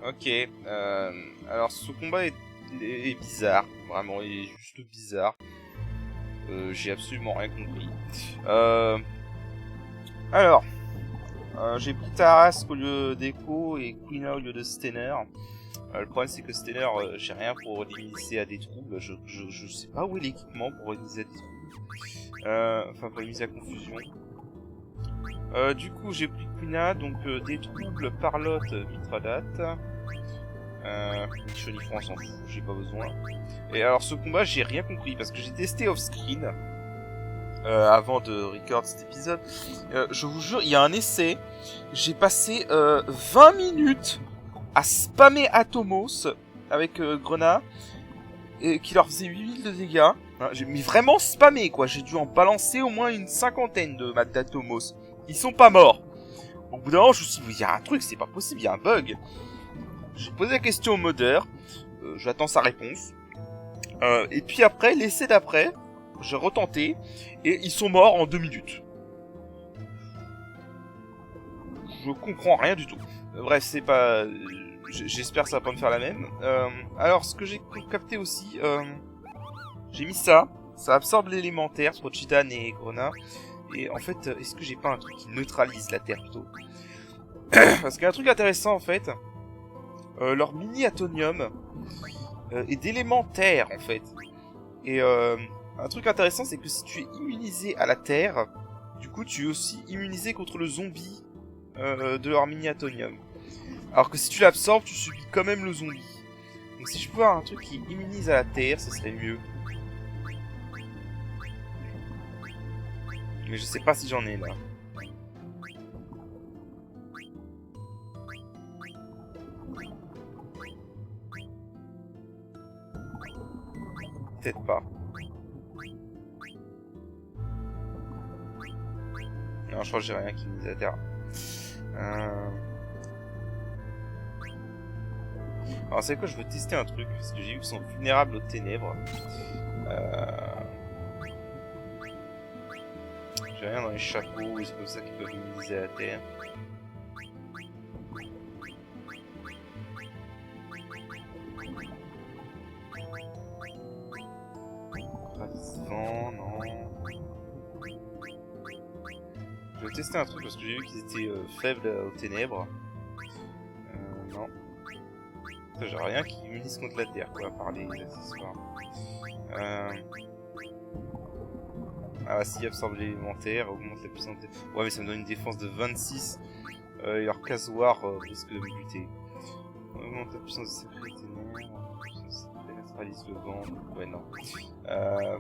Ok. Alors ce combat est bizarre. Vraiment, il est juste bizarre. J'ai absolument rien compris. Alors, j'ai pris Tarrasque au lieu d'Echo et Quina au lieu de Stener. Le problème c'est que Stener, j'ai rien pour limiter à des troubles. Je sais pas où est l'équipement pour limiter à des troubles. Enfin pour limiter à confusion. Du coup j'ai pris Quina, donc des troubles, Parlotte, Mithradate. Ni chaud ni froid, on s'en fout, j'ai pas besoin. Et alors ce combat j'ai rien compris parce que j'ai testé off-screen avant de record cet épisode. Je vous jure, il y a un essai, j'ai passé 20 minutes à spammer Atomos avec Grenat et qui leur faisait 8000 de dégâts. Hein, j'ai vraiment spammé quoi, j'ai dû en balancer au moins une cinquantaine de d'Atomos. Ils sont pas morts. Au bout d'un moment je me suis dit, il y a un truc, c'est pas possible, il y a un bug. J'ai posé la question au modeur, j'attends sa réponse. Et puis après, l'essai d'après, j'ai retenté, et ils sont morts en 2 minutes. Je comprends rien du tout. Bref, c'est pas... J'espère que ça va pas me faire la même. Alors, ce que j'ai capté aussi, j'ai mis ça absorbe l'élémentaire, Prochidan et Grenat. Et en fait, est-ce que j'ai pas un truc qui neutralise la Terre plutôt? Parce qu'il y a un truc intéressant en fait. Leur mini-atonium est d'élémentaire en fait. Et un truc intéressant c'est que si tu es immunisé à la terre, du coup tu es aussi immunisé contre le zombie de leur mini-atonium. Alors que si tu l'absorbes, tu subis quand même le zombie. Donc si je peux avoir un truc qui immunise à la terre, ce serait mieux. Mais je sais pas si j'en ai là. Peut-être pas. Non, je crois que j'ai rien qui immunise à la terre. Alors c'est quoi, je veux tester un truc, parce que j'ai vu qu'ils sont vulnérables aux ténèbres. J'ai rien dans les chapeaux, et c'est comme ça qu'ils peuvent immuniser à la terre. Vent, non. Je vais tester un truc parce que j'ai vu qu'ils étaient faibles aux ténèbres. Non. J'ai rien qui immunise contre la terre, quoi, à part les accessoires. Ah, si, absorbe l'élémentaire, augmente la puissance des... Ouais, mais ça me donne une défense de 26. Et leur casoir risque de me buter. Augmente la puissance des secrets ténèbres. Puissance des neutralise le vent. Ouais, non.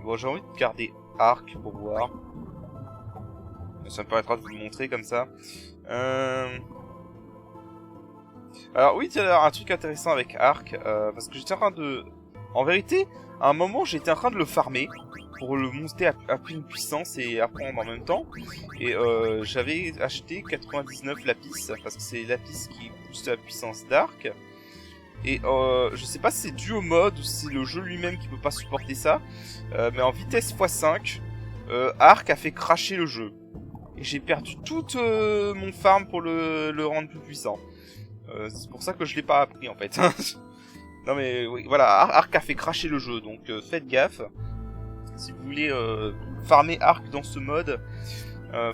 Bon, j'ai envie de garder arc pour voir. Ça me permettra de vous le montrer comme ça. Alors oui, il y a un truc intéressant avec Arc, parce que j'étais en train de... En vérité, à un moment, j'étais en train de le farmer pour le monter à pleine puissance et apprendre en même temps. Et j'avais acheté 99 lapis, parce que c'est lapis qui booste la puissance d'Arc. Et je sais pas si c'est dû au mode ou si c'est le jeu lui-même qui peut pas supporter ça, mais en vitesse x5, Arc a fait cracher le jeu. Et j'ai perdu toute mon farm pour le rendre plus puissant. C'est pour ça que je l'ai pas appris en fait. Non mais oui, voilà, Arc a fait cracher le jeu, donc faites gaffe. Si vous voulez farmer Arc dans ce mode,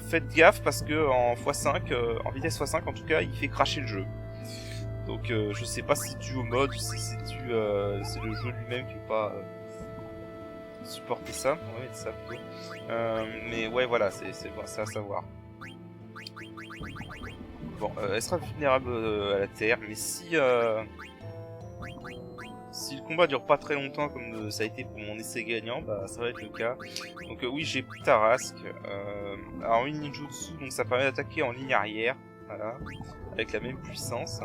faites gaffe parce que en x5, en vitesse x5 en tout cas, il fait cracher le jeu. Donc je sais pas si c'est dû au mode ou si c'est dû, c'est le jeu lui-même qui peut pas supporter ça. On va mettre ça plutôt. Mais ouais voilà, c'est à savoir. Bon, elle sera vulnérable à la terre, mais si le combat dure pas très longtemps comme ça a été pour mon essai gagnant, bah ça va être le cas. Donc oui, j'ai pris Tarrasque. Alors une ninjutsu, donc ça permet d'attaquer en ligne arrière, voilà, avec la même puissance.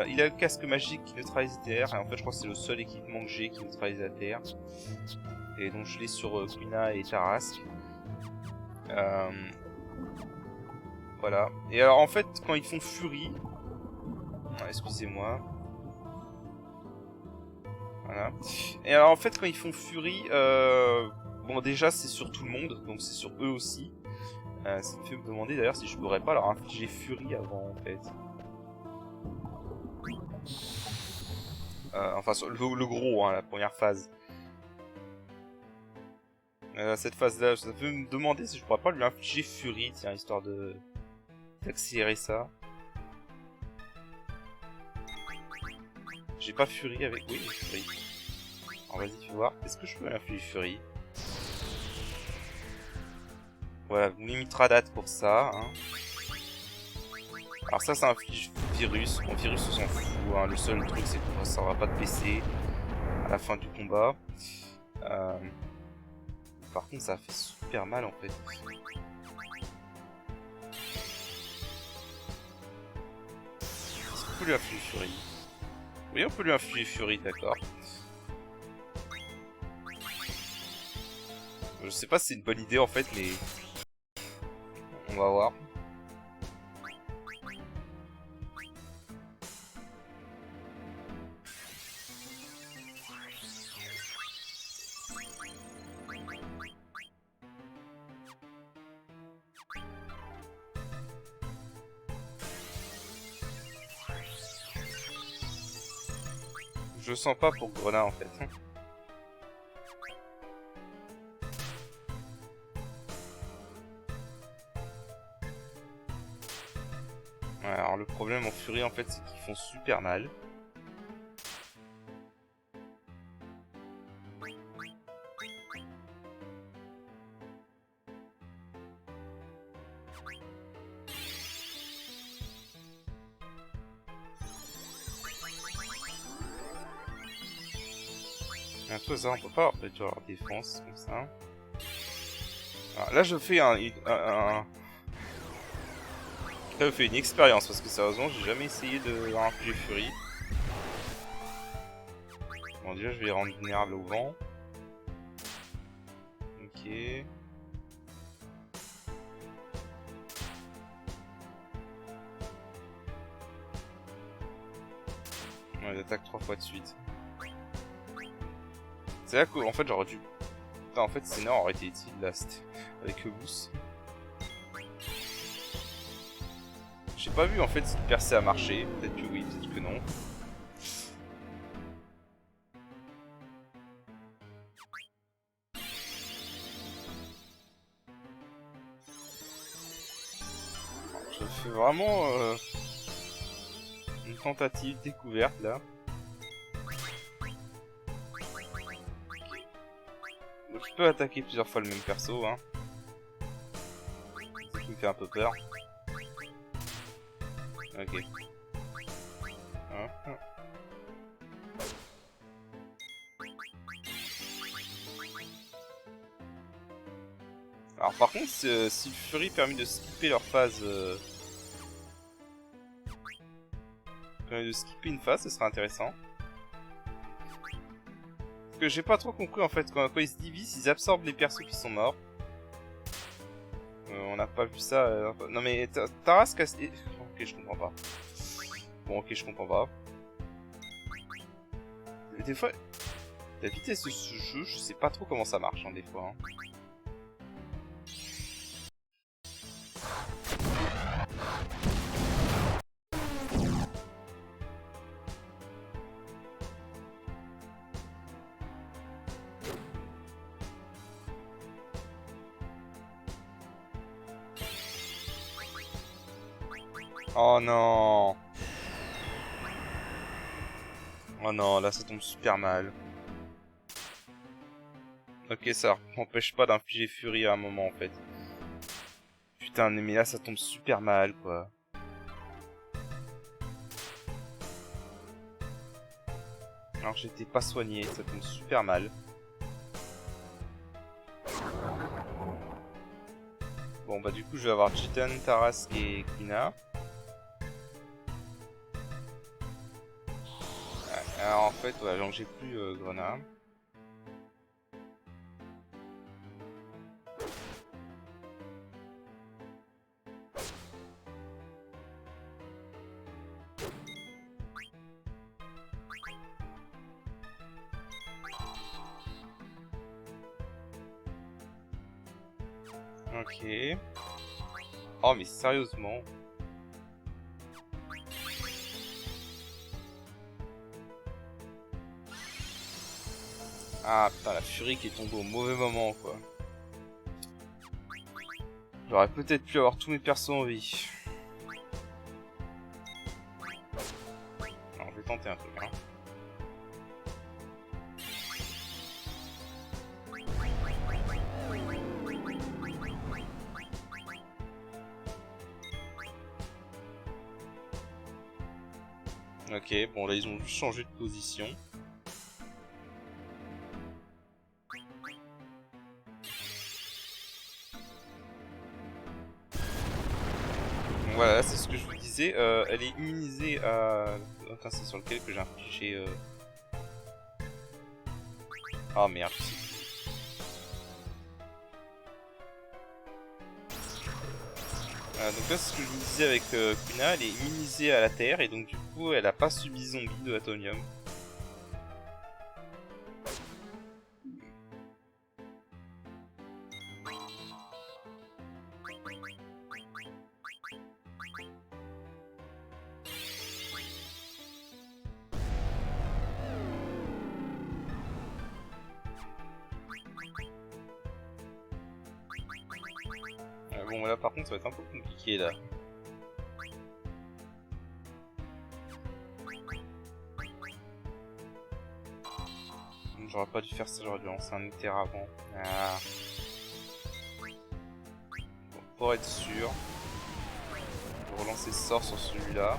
Il a le casque magique qui neutralise la terre, et en fait je crois que c'est le seul équipement que j'ai qui neutralise la terre. Et donc je l'ai sur Quina et Tarrasque. Voilà. Et alors en fait, quand ils font furie... excusez-moi. Voilà. Et alors en fait, quand ils font furie... Bon déjà c'est sur tout le monde, donc c'est sur eux aussi. Ça me fait me demander d'ailleurs si je pourrais pas leur infliger furie avant en fait. Enfin, le gros, hein, la première phase. Cette phase-là, ça peut me demander si je pourrais pas lui infliger Fury, tiens, histoire de d'accélérer ça. J'ai pas Fury avec... Oui, j'ai Fury. Alors vas-y, fais voir. Est-ce que je peux infliger Fury? Voilà, vous limitera date pour ça. Hein. Alors ça inflige virus. Bon, virus, on s'en fout. Hein. Le seul truc, c'est que ça aura pas de PC à la fin du combat. Par contre, ça fait super mal en fait. Est-ce qu'on peut lui infliger Fury? Oui, on peut lui infliger Fury, d'accord. Je sais pas si c'est une bonne idée en fait, mais on va voir. Je sens pas pour Grenat en fait. Ouais, alors le problème en Fury en fait, c'est qu'ils font super mal. Un peu ça, on peut pas avoir défense comme ça. Alors, là je fais Là, je fais une expérience parce que sérieusement j'ai jamais essayé de infliger Fury. Bon déjà je vais les rendre vulnérables au vent. Ok. On les attaque 3 fois de suite. C'est là qu'en fait j'aurais dû... Putain, en fait Senna aurait été utile là, avec le boost. J'ai pas vu en fait si le percée a marché. Peut-être que oui, peut-être que non. Je fais vraiment une tentative découverte là. Donc, je peux attaquer plusieurs fois le même perso, hein. Ce qui me fait un peu peur. Ok. Hein. Alors par contre, si le Fury permet de skipper leur phase... permet de skipper une phase, ce serait intéressant. Parce que j'ai pas trop compris en fait, quand ils se divisent, ils absorbent les persos qui sont morts. On n'a pas vu ça... Non mais Tarrasque... Ok, je comprends pas. Bon, ok, je comprends pas. Des fois, la vitesse de ce jeu, je sais pas trop comment ça marche, hein, des fois. Hein. Oh non! Oh non, là ça tombe super mal. Ok, ça m'empêche pas d'infliger Fury à un moment en fait. Putain, mais là ça tombe super mal quoi. Alors j'étais pas soigné, ça tombe super mal. Bon bah du coup je vais avoir Jitan, Tarrasque et Quina. Alors en fait, ouais, donc j'ai plus Grenat. Ok. Oh mais sérieusement. Ah putain, la furie qui est tombée au mauvais moment quoi. J'aurais peut-être pu avoir tous mes persos en vie. Alors je vais tenter un truc hein. Ok, bon là ils ont juste changé de position. Donc voilà, c'est ce que je vous disais, elle est immunisée à... Attends, c'est sur lequel que j'ai infligé... Ah merde, je sais. Donc là c'est ce que je vous disais avec Kuna, elle est immunisée à la terre et donc du coup elle a pas subi zombie de Atomium. Bon là par contre ça va être un peu compliqué là. J'aurais pas dû faire ça, j'aurais dû lancer un éther avant. Ah. Bon, pour être sûr, je vais relancer ce sort sur celui-là.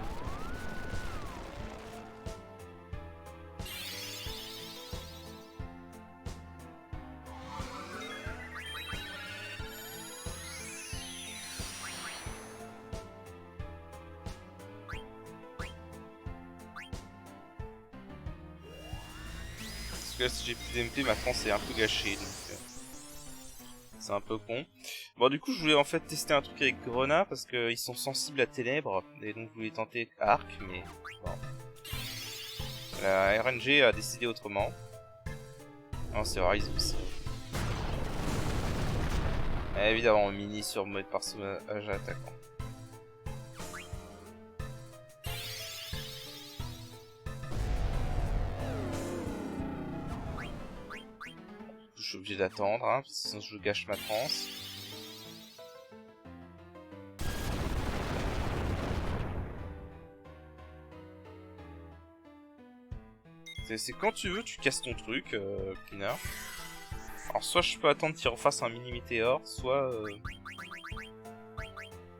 Parce que là si j'ai plus d'MP, ma France est un peu gâchée donc c'est un peu con. Bon du coup je voulais en fait tester un truc avec Grenat parce qu'ils sont sensibles à ténèbres et donc je voulais tenter Arc mais bon. La RNG a décidé autrement. Non c'est Rise aussi. Et évidemment mini sur mode personnage attaquant. Je suis obligé d'attendre, hein, sinon je gâche ma transe. C'est quand tu veux, tu casses ton truc, Kina. Alors soit je peux attendre qu'il refasse un mini météore, soit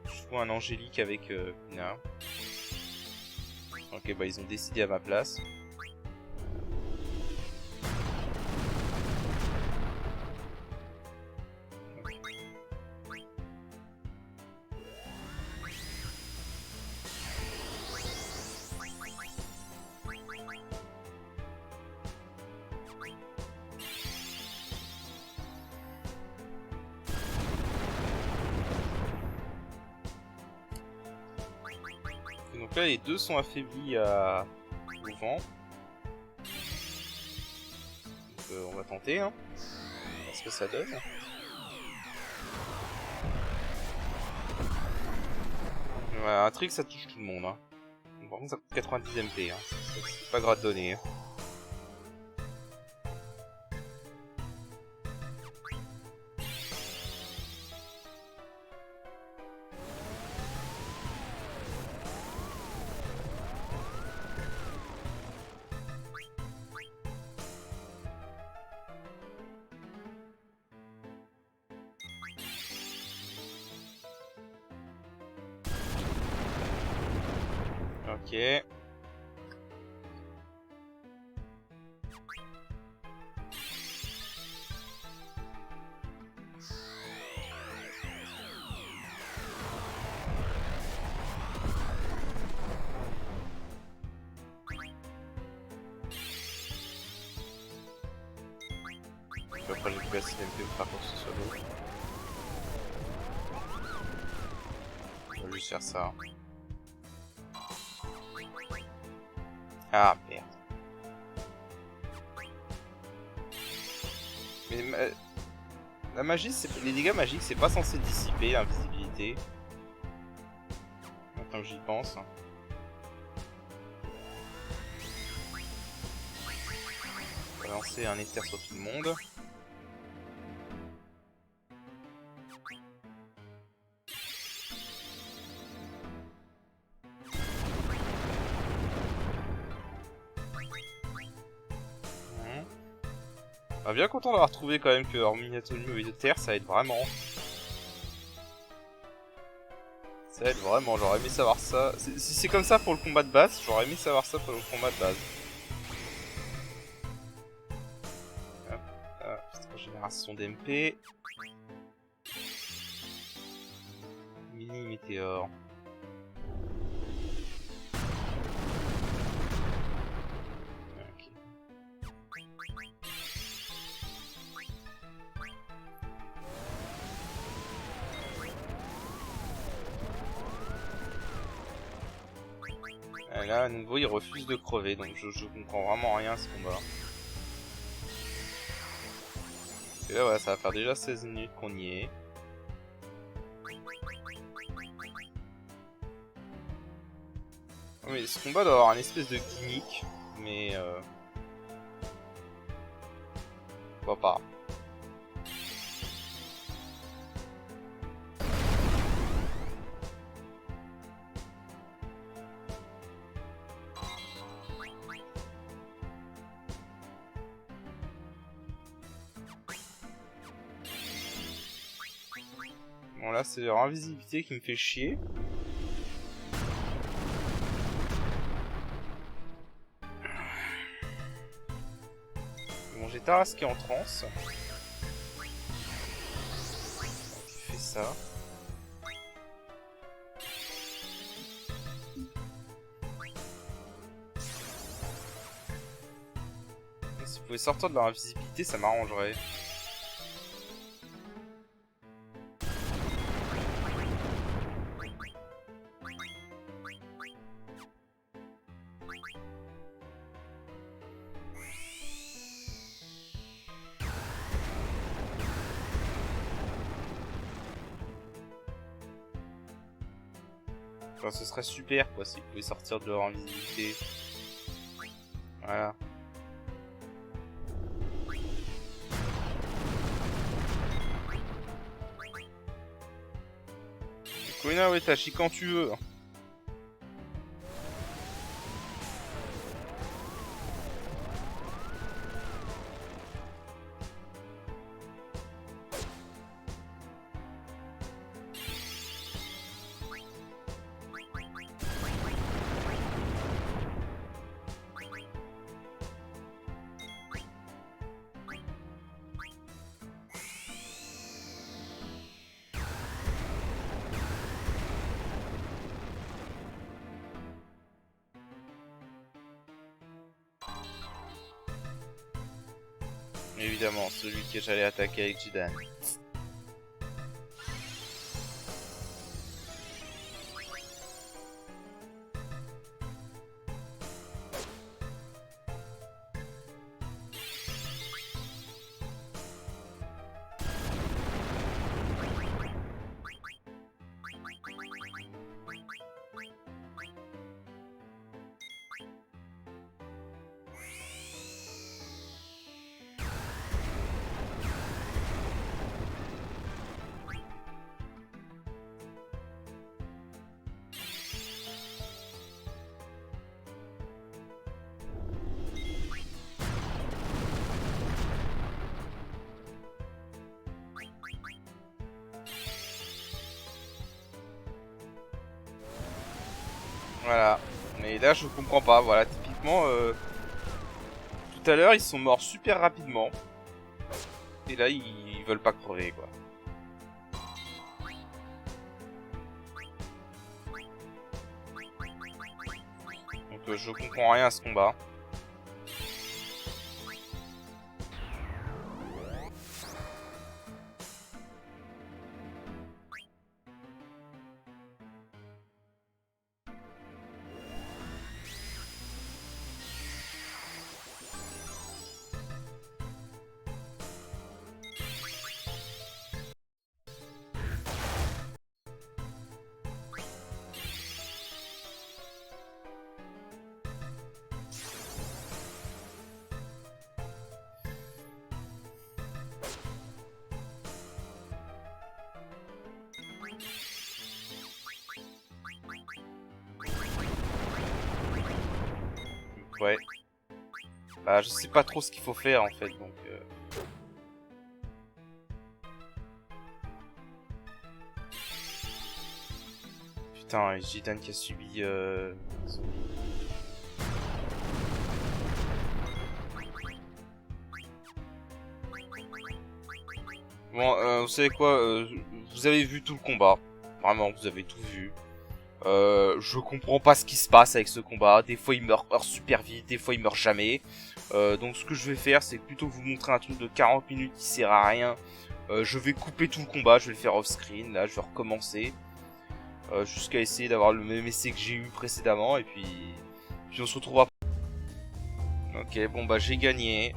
je fous un angélique avec Kina. Ok, bah ils ont décidé à ma place. Donc là les deux sont affaiblis au vent. Donc on va tenter, hein. Voir ce que ça donne. Voilà, un trick ça touche tout le monde. Hein. Par contre ça coûte 90 MP, hein. C'est pas grave de donner. Hein. Ok. Après j'ai plus assez d'MP par contre que ce soit l'eau. On va juste faire ça. Ah merde. Mais la magie, les dégâts magiques, c'est pas censé dissiper l'invisibilité. Maintenant que j'y pense. On va balancer un éther sur tout le monde. Ah, bien content d'avoir trouvé quand même que Orminatonium et de terre ça aide vraiment. Ça aide vraiment, j'aurais aimé savoir ça. Si c'est comme ça pour le combat de base, j'aurais aimé savoir ça pour le combat de base. Hop, hop, génération d'MP. Mini météore. Là, à nouveau, il refuse de crever, donc je comprends vraiment rien à ce combat. Et là, voilà, ça va faire déjà 16 minutes qu'on y est. Oui, ce combat doit avoir un espèce de gimmick, mais pourquoi pas. Bon là c'est leur invisibilité qui me fait chier. Bon j'ai Taras qui est en transe. Qui fait ça. Si vous pouvez sortir de leur invisibilité ça m'arrangerait. Enfin, ce serait super quoi si vous pouvez sortir de leur invisibilité. Voilà. Koina ouais Tachi quand tu veux. Évidemment, celui que j'allais attaquer avec Jidan. Voilà. Mais là, je comprends pas. Voilà, typiquement, tout à l'heure, ils sont morts super rapidement. Et là, ils veulent pas crever, quoi. Donc, je comprends rien à ce combat. Ouais. Bah je sais pas trop ce qu'il faut faire en fait donc... Putain, Jitan qui a subi... Bon, vous savez quoi, vous avez vu tout le combat. Vraiment, vous avez tout vu. Je comprends pas ce qui se passe avec ce combat. Des fois, il meurt super vite, des fois, il meurt jamais. Donc, ce que je vais faire, c'est plutôt vous montrer un truc de 40 minutes qui sert à rien. Je vais couper tout le combat, je vais le faire off-screen. Là, je vais recommencer. Jusqu'à essayer d'avoir le même essai que j'ai eu précédemment. Et puis on se retrouvera. Ok, bon, bah, j'ai gagné.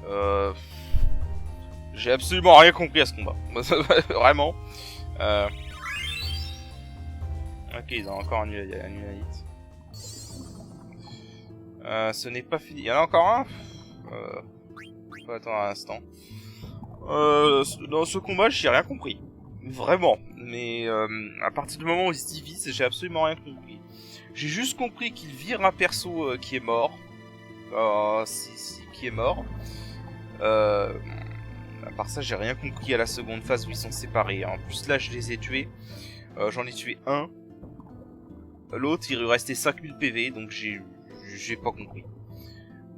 J'ai absolument rien compris à ce combat. Vraiment. Ok, ils ont encore annulé la hit. Ce n'est pas fini. Il y en a encore un. Faut attendre un instant. Dans ce combat, j'ai rien compris. Vraiment. Mais à partir du moment où ils se divisent, j'ai absolument rien compris. J'ai juste compris qu'ils virent un perso qui est mort. Qui est mort. À part ça, j'ai rien compris à la seconde phase où ils sont séparés. En plus, là, je les ai tués. J'en ai tué un. L'autre, il lui restait 5000 PV, donc j'ai pas compris.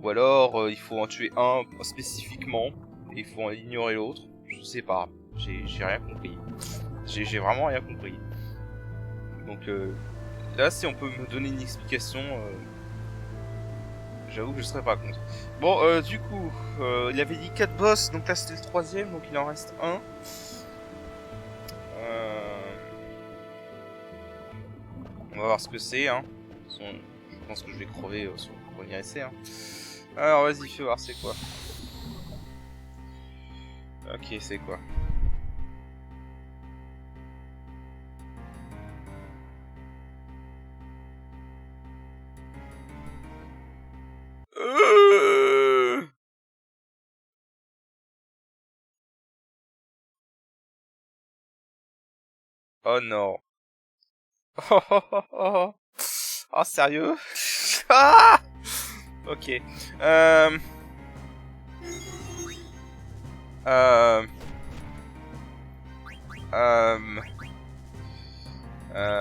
Ou alors, il faut en tuer un spécifiquement, et il faut en ignorer l'autre. Je sais pas. J'ai rien compris. J'ai vraiment rien compris. Donc là, si on peut me donner une explication, j'avoue que je serais pas contre. Bon, du coup, il avait dit 4 boss, donc là c'était le 3ème, donc il en reste un. On va voir ce que c'est, hein. Je pense que je vais crever sur le premier essai, hein. Alors vas-y, fais voir c'est quoi. Ok, c'est quoi? Oh non. Oh, oh, oh, oh. Oh, sérieux? Ah, ok. Euh...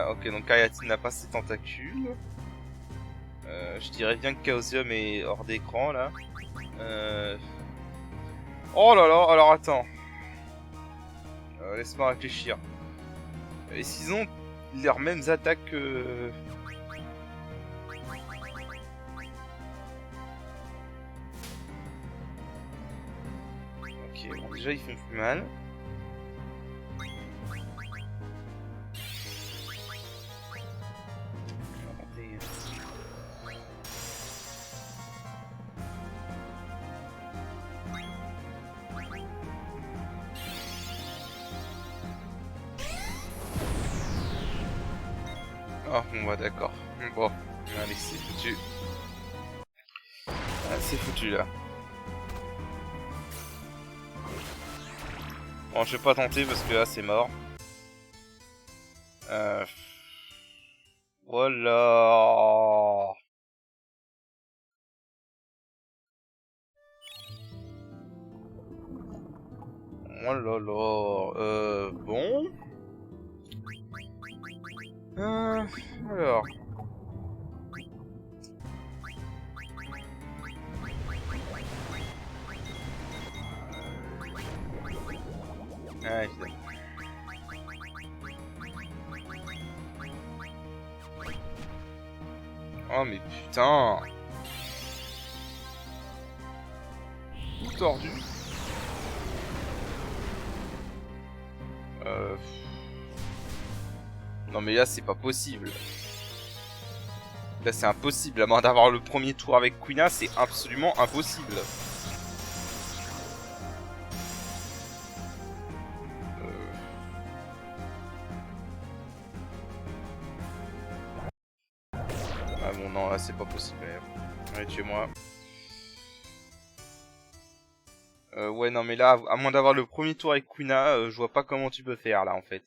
Ok, donc Kayatine n'a pas ses tentacules. Je dirais bien que Chaosium est hors d'écran là. Oh là là, alors attends. Laisse-moi réfléchir. Et s'ils ont leurs mêmes attaques que... Ok, bon déjà ils font plus mal. Oh bon bah d'accord. Bon, allez c'est foutu. Ah, c'est foutu là. Bon je vais pas tenter parce que là c'est mort. Voilà. Oh là là. Bon. Alors. Ah, évidemment. Oh mais putain. Tout tordu. Non mais là c'est pas possible. Là c'est impossible, à moins d'avoir le premier tour avec Quina, c'est absolument impossible. Ah bon non là c'est pas possible. Allez tuez-moi. Ouais non mais là, à moins d'avoir le premier tour avec Quina, je vois pas comment tu peux faire là en fait.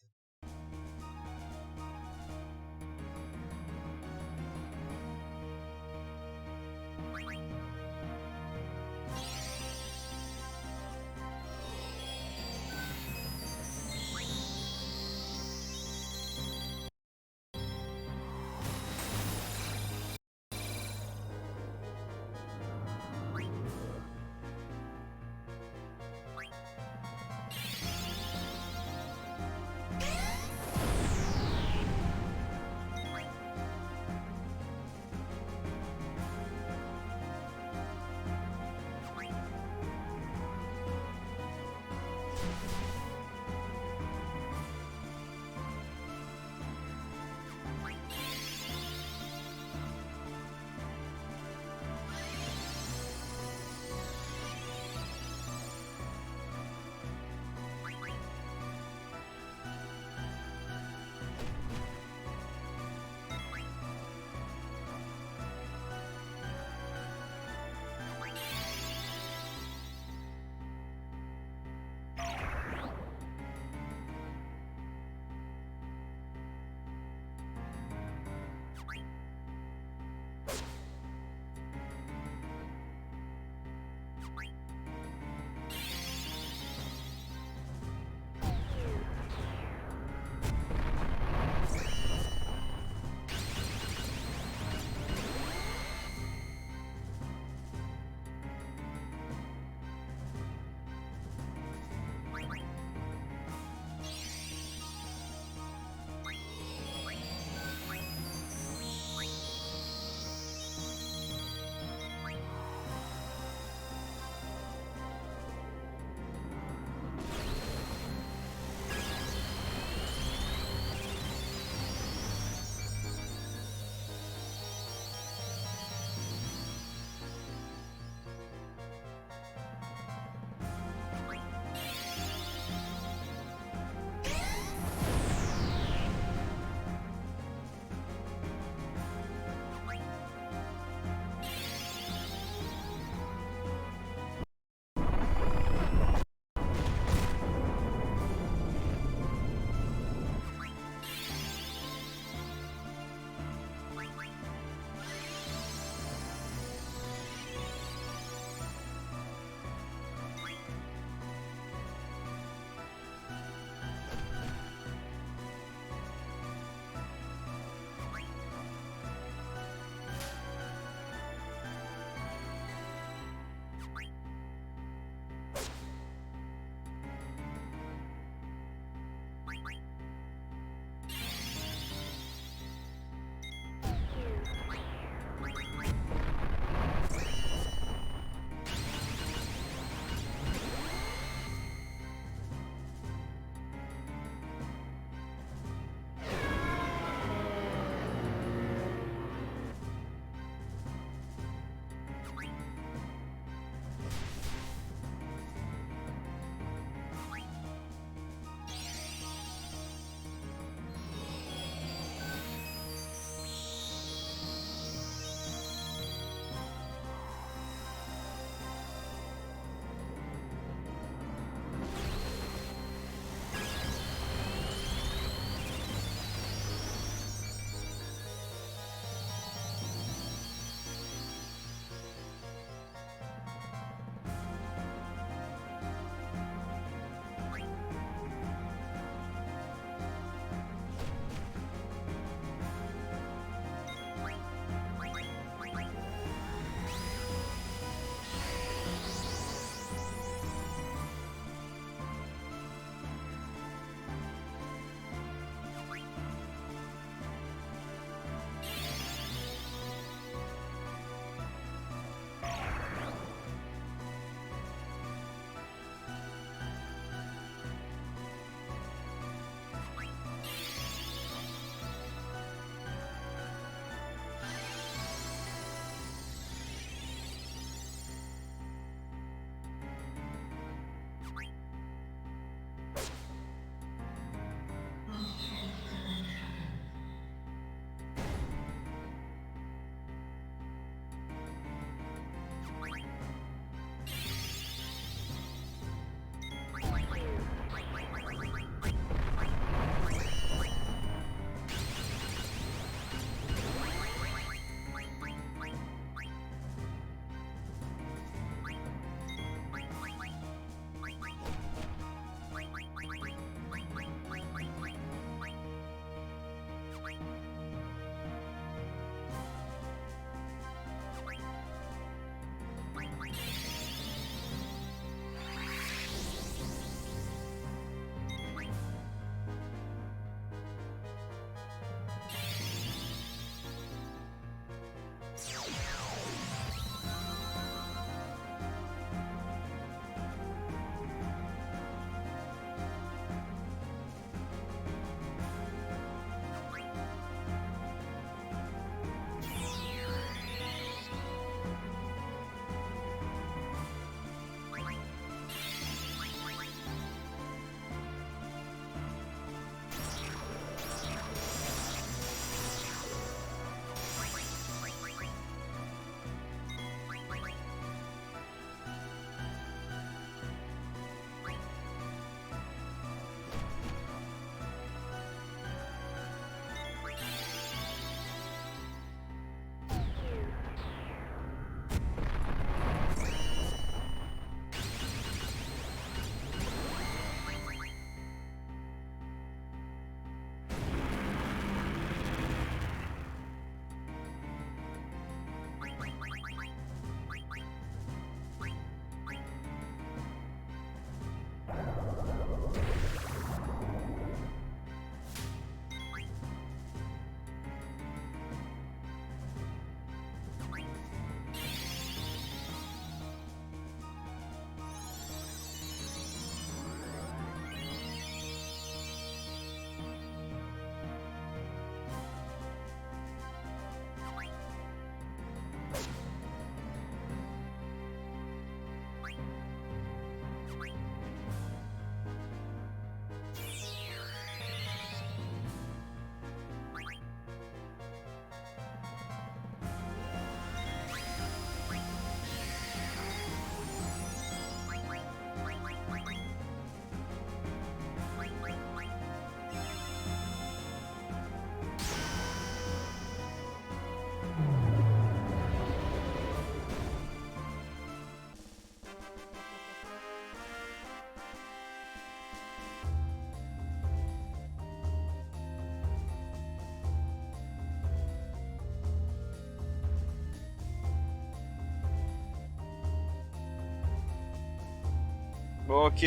Bon, ok.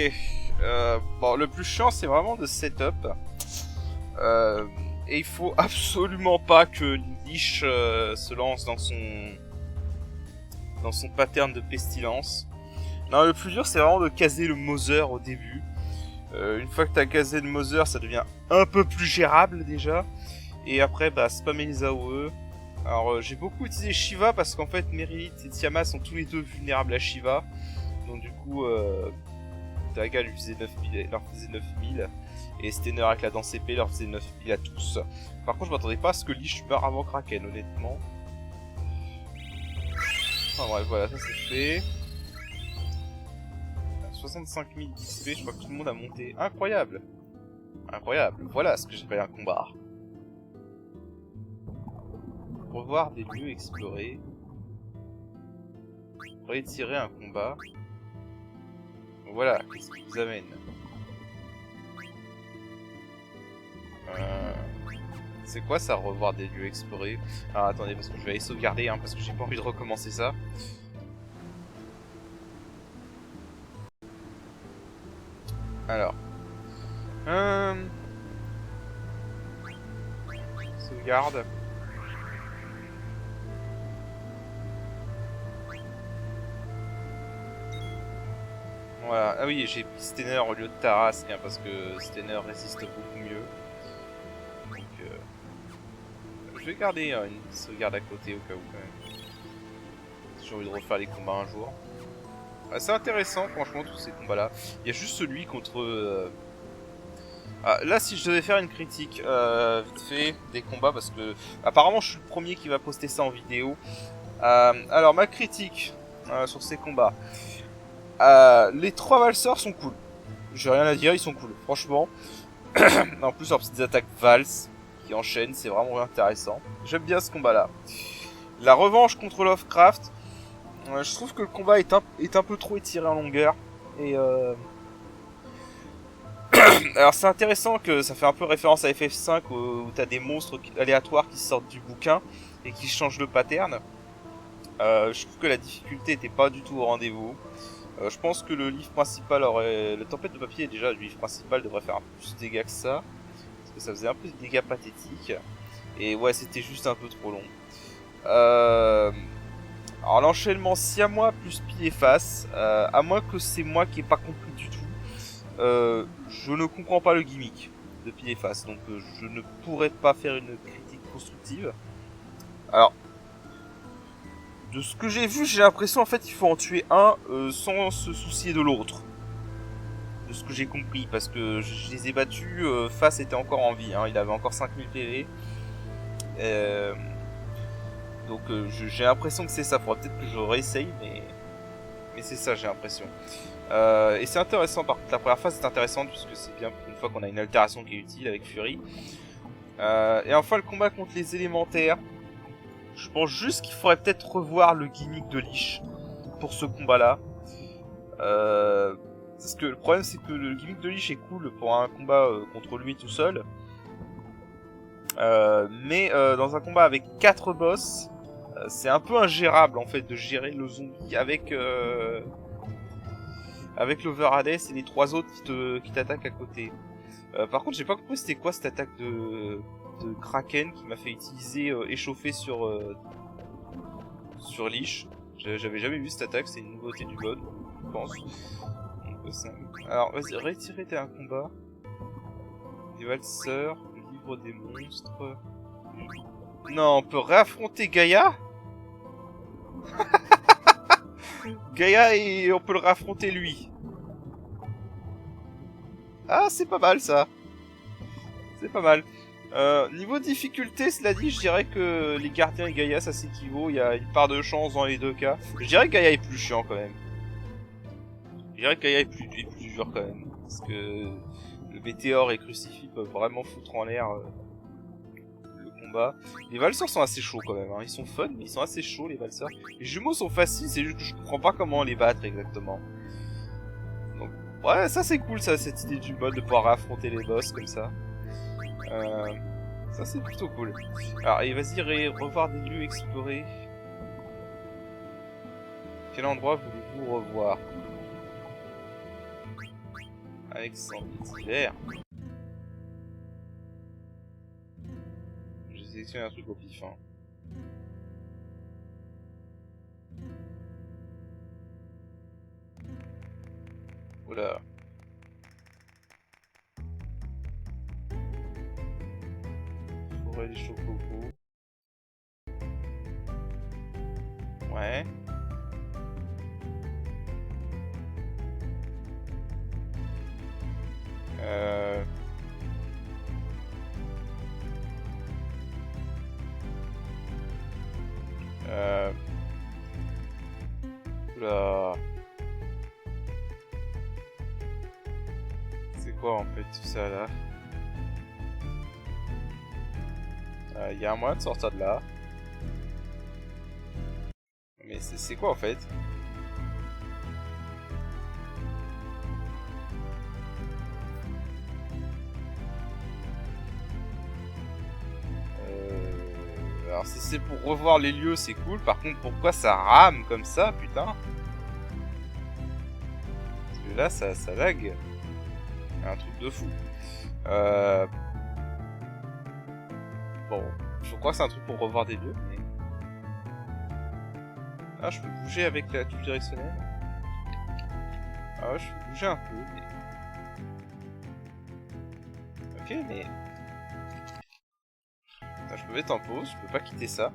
Bon, le plus chiant, c'est vraiment de setup. Et il faut absolument pas que Lich se lance dans son pattern de pestilence. Non, le plus dur, c'est vraiment de caser le Mother au début. Une fois que t'as casé le Mother, ça devient un peu plus gérable déjà. Et après, bah, spammer les AOE. Alors, j'ai beaucoup utilisé Shiva parce qu'en fait, Merilith et Tiamat sont tous les deux vulnérables à Shiva. Donc du coup, Daga lui faisait 9000, leur faisait 9000. Et Steiner avec la danse épée leur faisait 9000 à tous. Par contre, je m'attendais pas à ce que Lich meure avant Kraken, honnêtement. Enfin bref, voilà, ça c'est fait. 65 000 d'XP, je crois que tout le monde a monté. Incroyable! Incroyable, voilà ce que j'appelle un combat. Revoir des lieux explorés. Retirer un combat. Voilà, qu'est-ce qui vous amène? C'est quoi ça, revoir des lieux explorés? Alors attendez, parce que je vais aller sauvegarder, hein, parce que j'ai pas envie de recommencer ça. Alors. Sauvegarde. Voilà. Ah oui, j'ai pris Steiner au lieu de Tarrasque, hein, parce que Steiner résiste beaucoup mieux. Donc, je vais garder une sauvegarde à côté au cas où, quand même. Si j'ai envie de refaire les combats un jour. C'est intéressant, franchement, tous ces combats-là. Il y a juste celui contre... Ah, là, si je devais faire une critique, vite fait, des combats, parce que... Apparemment, je suis le premier qui va poster ça en vidéo. Alors, ma critique sur ces combats. Les 3 valseurs sont cool. J'ai rien à dire, ils sont cool, franchement. En plus, leurs petites attaques valses qui enchaînent, c'est vraiment intéressant. J'aime bien ce combat-là. La revanche contre Lovecraft, je trouve que le combat est un peu trop étiré en longueur. Et alors c'est intéressant que ça fait un peu référence à FF5 où t'as des monstres aléatoires qui sortent du bouquin et qui changent de pattern. Je trouve que la difficulté était pas du tout au rendez-vous. Je pense que le livre principal aurait... Le tempête de papier, déjà, le livre principal devrait faire un peu plus de dégâts que ça. Parce que ça faisait un peu de dégâts pathétiques. Et ouais, c'était juste un peu trop long. Alors l'enchaînement siamois plus pile et face, à moins que c'est moi qui ai pas compris du tout, je ne comprends pas le gimmick de pile et face. Donc je ne pourrais pas faire une critique constructive. Alors... De ce que j'ai vu, j'ai l'impression en fait qu'il faut en tuer un sans se soucier de l'autre. De ce que j'ai compris, parce que je les ai battus, Face était encore en vie, hein, il avait encore 5000 PV. Donc j'ai l'impression que c'est ça, faudra peut-être que je réessaye, mais c'est ça, j'ai l'impression. Et c'est intéressant, par contre la première phase est intéressante, puisque c'est bien une fois qu'on a une altération qui est utile avec Fury. Et enfin le combat contre les élémentaires. Je pense juste qu'il faudrait peut-être revoir le gimmick de Lich pour ce combat-là. Parce que le problème, c'est que le gimmick de Lich est cool pour un combat contre lui tout seul. Mais dans un combat avec 4 boss, c'est un peu ingérable en fait de gérer le zombie avec l'Over Hades et les 3 autres qui t'attaquent à côté. Par contre, j'ai pas compris c'était quoi cette attaque de Kraken qui m'a fait utiliser échauffer sur Lich. J'avais jamais vu cette attaque, c'est une nouveauté du mode, je pense. Alors vas-y, retirer un combat. Des valseurs, le livre des monstres. Non, on peut réaffronter Gaïa. Gaïa et on peut le réaffronter lui. Ah, c'est pas mal ça. C'est pas mal. Niveau difficulté, cela dit, je dirais que les gardiens et Gaïa ça s'équivaut, il y a une part de chance dans les deux cas. Je dirais que Gaïa est plus chiant quand même. Je dirais que Gaïa est plus dur quand même. Parce que le météore et Crucifix peuvent vraiment foutre en l'air le combat. Les valseurs sont assez chauds quand même, hein. Ils sont fun, mais ils sont assez chauds les valseurs. Les jumeaux sont faciles, c'est juste que je comprends pas comment les battre exactement. Donc, ouais, ça c'est cool ça, cette idée du mode de pouvoir affronter les boss comme ça. Ça c'est plutôt cool. Alors, et vas-y, revoir des lieux explorés. Quel endroit voulez-vous revoir? Alexandre d'hiver. J'ai sélectionné un truc au pif. Hein. Oula. Forêt des chocobos. Ouais. Oula. C'est quoi en fait tout ça là? Y a un moyen de sortir de là. Mais c'est quoi en fait? Alors si c'est pour revoir les lieux, c'est cool. Par contre, pourquoi ça rame comme ça, putain? Parce que là, ça lag. Un truc de fou. Bon, je crois que c'est un truc pour revoir des lieux. Mais... Ah, je peux bouger avec la touche directionnelle. Ah ouais, je peux bouger un peu. Mais... Ok, mais... Attends, je peux mettre en pause, je peux pas quitter ça.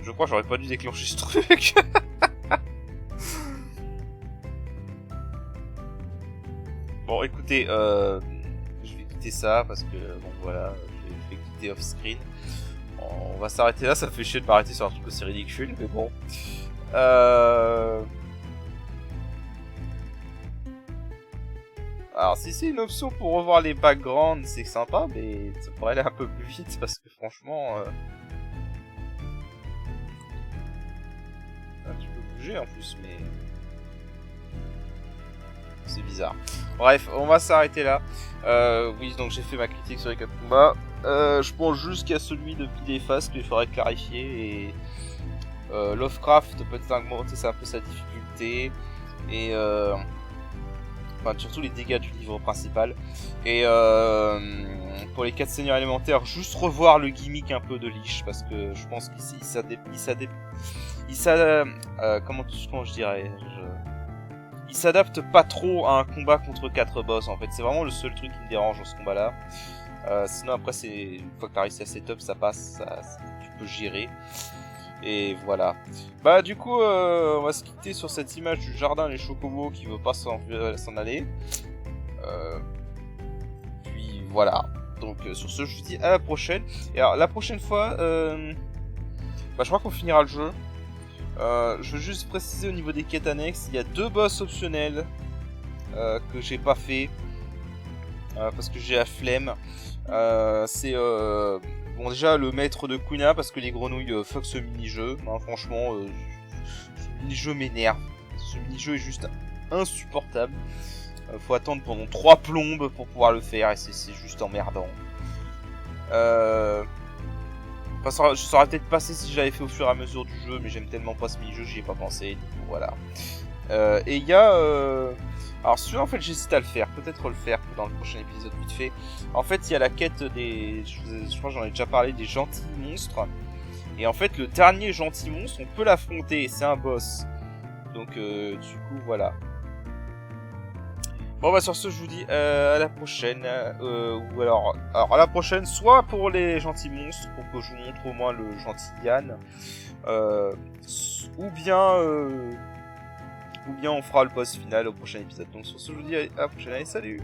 Je crois que j'aurais pas dû déclencher ce truc. Bon, écoutez, je vais quitter ça parce que, bon voilà, je vais quitter off-screen. On va s'arrêter là, ça me fait chier de m'arrêter sur un truc aussi ridicule, mais bon. Alors, si c'est une option pour revoir les backgrounds, c'est sympa, mais ça pourrait aller un peu plus vite parce que franchement... Ah, tu peux bouger en plus, mais... C'est bizarre. Bref, on va s'arrêter là. Oui, donc j'ai fait ma critique sur les 4 combats. Je pense juste qu'il y a celui de Pileface qu'il faudrait clarifier. Et Lovecraft peut-être augmenter un peu sa difficulté. Et enfin, surtout les dégâts du livre principal. Et pour les 4 seigneurs élémentaires, juste revoir le gimmick un peu de Lich. Parce que je pense comment je dirais il s'adapte pas trop à un combat contre 4 boss en fait, c'est vraiment le seul truc qui me dérange dans ce combat là. Sinon après une fois que t'as réussi à setup ça passe, tu peux gérer. Et voilà. Bah du coup on va se quitter sur cette image du jardin des chocobos qui veut pas s'en aller. Puis voilà. Donc sur ce je vous dis à la prochaine. Et alors la prochaine fois je crois qu'on finira le jeu. Je veux juste préciser au niveau des quêtes annexes, il y a 2 boss optionnels que j'ai pas fait parce que j'ai la flemme. C'est bon déjà le maître de Kuna parce que les grenouilles fuck ce mini-jeu. Hein, franchement, ce mini-jeu m'énerve. Ce mini-jeu est juste insupportable. Faut attendre pendant 3 plombes pour pouvoir le faire et c'est juste emmerdant. Enfin, ça aurait peut-être passé si j'avais fait au fur et à mesure du jeu, mais j'aime tellement pas ce mini-jeu, j'y ai pas pensé, du coup, voilà. Et il y a... Alors celui-là, en fait, j'hésite à le faire, peut-être le faire dans le prochain épisode vite fait. En fait, il y a la quête des... Je crois que j'en ai déjà parlé, des gentils monstres. Et en fait, le dernier gentil monstre, on peut l'affronter, c'est un boss. Donc, du coup, voilà. Bon bah sur ce je vous dis à la prochaine ou alors à la prochaine soit pour les gentils monstres pour que je vous montre au moins le gentil Yann ou bien on fera le boss final au prochain épisode. Donc sur ce je vous dis à la prochaine, allez salut.